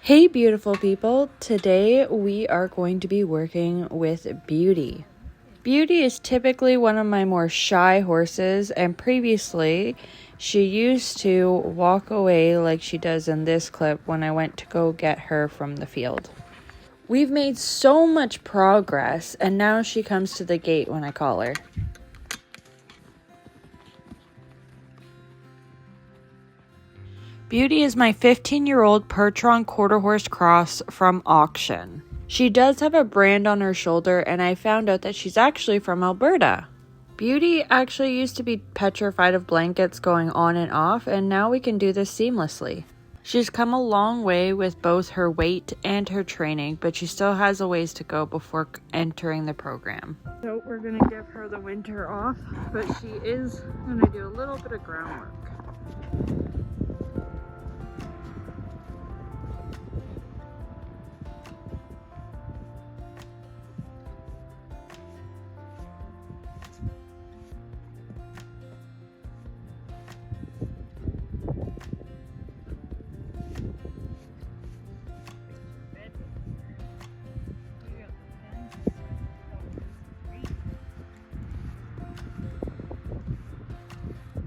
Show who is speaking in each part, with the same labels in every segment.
Speaker 1: Hey beautiful people, today we are going to be working with Beauty. Beauty is typically one of my more shy horses, and previously she used to walk away like she does in this clip when I went to go get her from the field. We've made so much progress, and now she comes to the gate when I call her. Beauty is my 15-year-old Percheron quarter horse cross from auction. She does have a brand on her shoulder, and I found out that she's actually from Alberta. Beauty actually used to be petrified of blankets going on and off, and now we can do this seamlessly. She's come a long way with both her weight and her training, but she still has a ways to go before entering the program. So we're going to give her the winter off, but she is going to do a little bit of groundwork.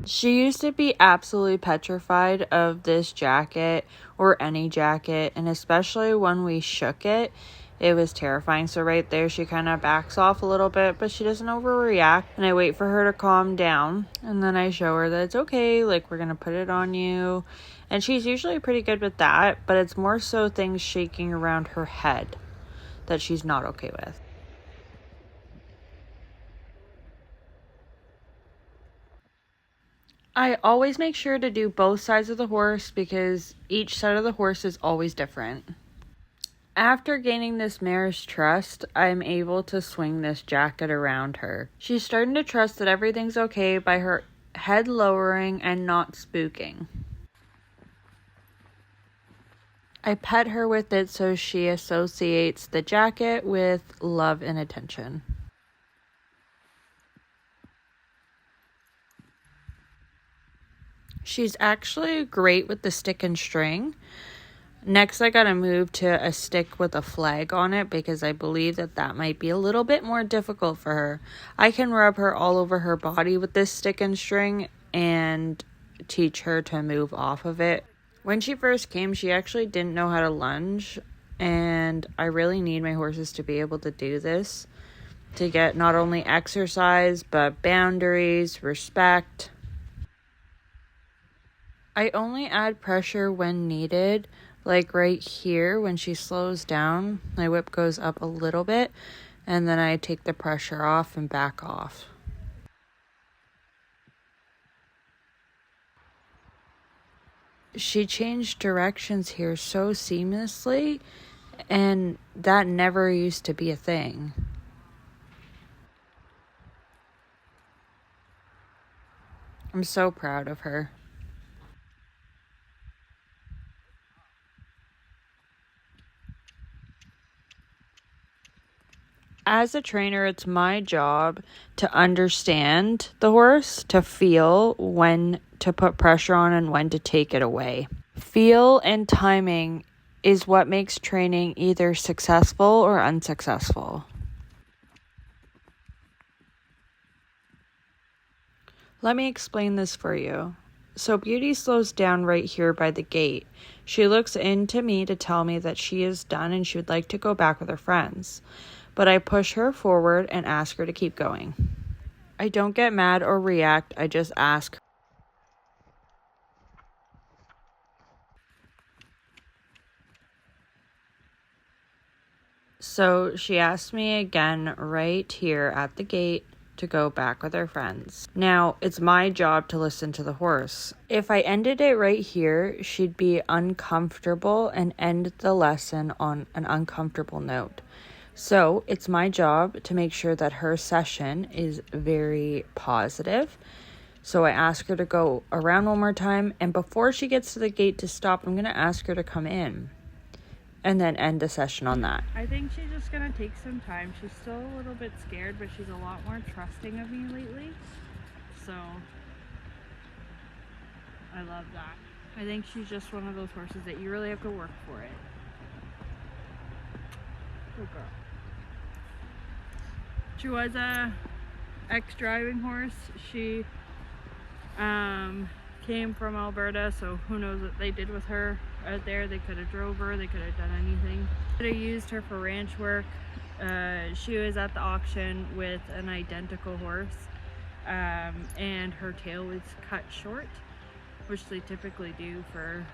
Speaker 1: She used to be absolutely petrified of this jacket or any jacket, and especially when we shook it, it was terrifying. So right there, she kind of backs off a little bit, but she doesn't overreact, and I wait for her to calm down, and then I show her that it's okay, like we're gonna put it on you, and she's usually pretty good with that, but it's more so things shaking around her head that she's not okay with. I always make sure to do both sides of the horse because each side of the horse is always different. After gaining this mare's trust, I'm able to swing this jacket around her. She's starting to trust that everything's okay by her head lowering and not spooking. I pet her with it so she associates the jacket with love and attention. She's actually great with the stick and string. Next, I gotta move to a stick with a flag on it because I believe that might be a little bit more difficult for her. I can rub her all over her body with this stick and string and teach her to move off of it. When she first came, she actually didn't know how to lunge, and I really need my horses to be able to do this to get not only exercise, but boundaries, respect. I only add pressure when needed, like right here when she slows down, my whip goes up a little bit, and then I take the pressure off and back off. She changed directions here so seamlessly, and that never used to be a thing. I'm so proud of her. As a trainer, it's my job to understand the horse, to feel when to put pressure on and when to take it away. Feel and timing is what makes training either successful or unsuccessful. Let me explain this for you. So Beauty slows down right here by the gate. She looks into me to tell me that she is done and she would like to go back with her friends. But I push her forward and ask her to keep going. I don't get mad or react, I just ask. So she asked me again right here at the gate to go back with her friends. Now, it's my job to listen to the horse. If I ended it right here, she'd be uncomfortable and end the lesson on an uncomfortable note. So it's my job to make sure that her session is very positive. So I ask her to go around one more time, and before she gets to the gate to stop, I'm going to ask her to come in and then end the session on that.
Speaker 2: I think she's just going to take some time. She's still a little bit scared, but she's a lot more trusting of me lately. So I love that. I think she's just one of those horses that you really have to work for it. Good girl. She was a ex-driving horse. She came from Alberta, so who knows what they did with her out there. They could have drove her, they could have done anything. Could have used her for ranch work. She was at the auction with an identical horse, and her tail was cut short, which they typically do for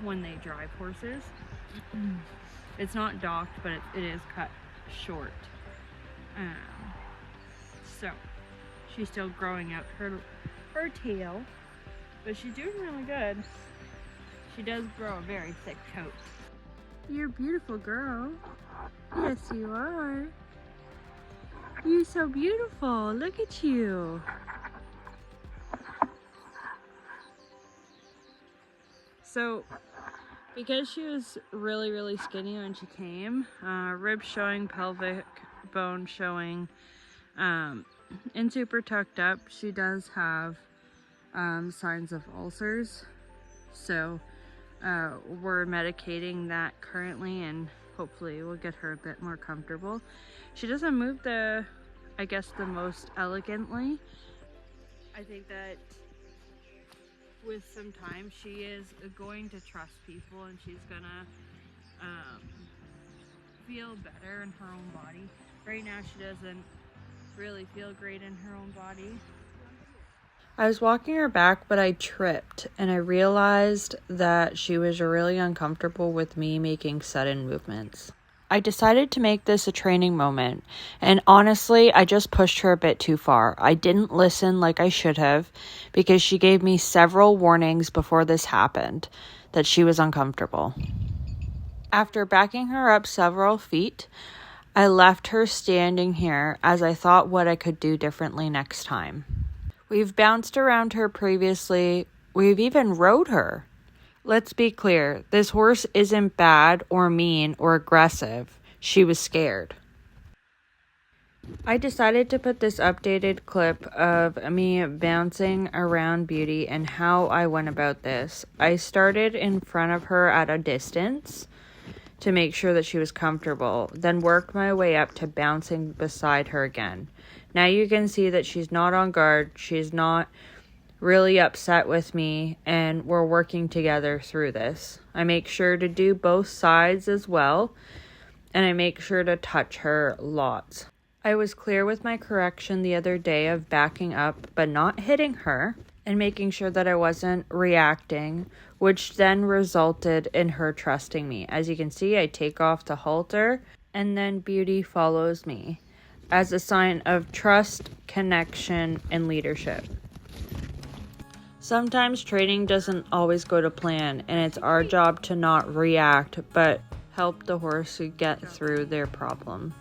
Speaker 2: when they drive horses. It's not docked, but it is cut short. So she's still growing out her tail, but she's doing really good. She does grow a very thick coat. You're a beautiful girl. Yes, you are. You're so beautiful. Look at you. So, because she was really skinny when she came, ribs showing, pelvic bone showing, and super tucked up, she does have signs of ulcers. So we're medicating that currently, and hopefully we'll get her a bit more comfortable. She doesn't move the most elegantly. I think that with some time she is going to trust people, and she's gonna feel better in her own body. Right now she doesn't really feel great in her own body.
Speaker 1: I was walking her back, but I tripped, and I realized that she was really uncomfortable with me making sudden movements. I decided to make this a training moment, and honestly, I just pushed her a bit too far. I didn't listen like I should have, because she gave me several warnings before this happened that she was uncomfortable. After backing her up several feet, I left her standing here as I thought what I could do differently next time. We've bounced around her previously. We've even rode her. Let's be clear, this horse isn't bad or mean or aggressive. She was scared. I decided to put this updated clip of me bouncing around Beauty and how I went about this. I started in front of her at a distance to make sure that she was comfortable, then worked my way up to bouncing beside her again. Now you can see that she's not on guard, she's not really upset with me, and we're working together through this. I make sure to do both sides as well, and I make sure to touch her lots. I was clear with my correction the other day of backing up but not hitting her, and making sure that I wasn't reacting, which then resulted in her trusting me. As you can see, I take off the halter, and then Beauty follows me as a sign of trust, connection, and leadership. Sometimes training doesn't always go to plan, and it's our job to not react, but help the horse get through their problem.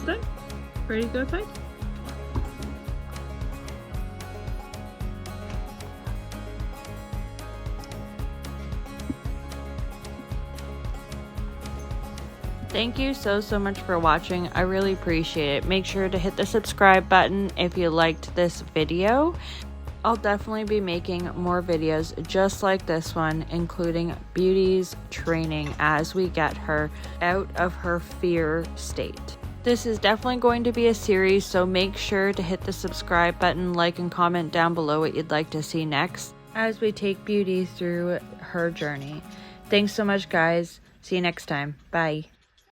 Speaker 1: Done? Ready to go outside? Thank you so much for watching. I really appreciate it. Make sure to hit the subscribe button if you liked this video. I'll definitely be making more videos just like this one, including Beauty's training as we get her out of her fear state. This is definitely going to be a series, so make sure to hit the subscribe button, like, and comment down below what you'd like to see next as we take Beauty through her journey. Thanks so much, guys. See you next time. Bye.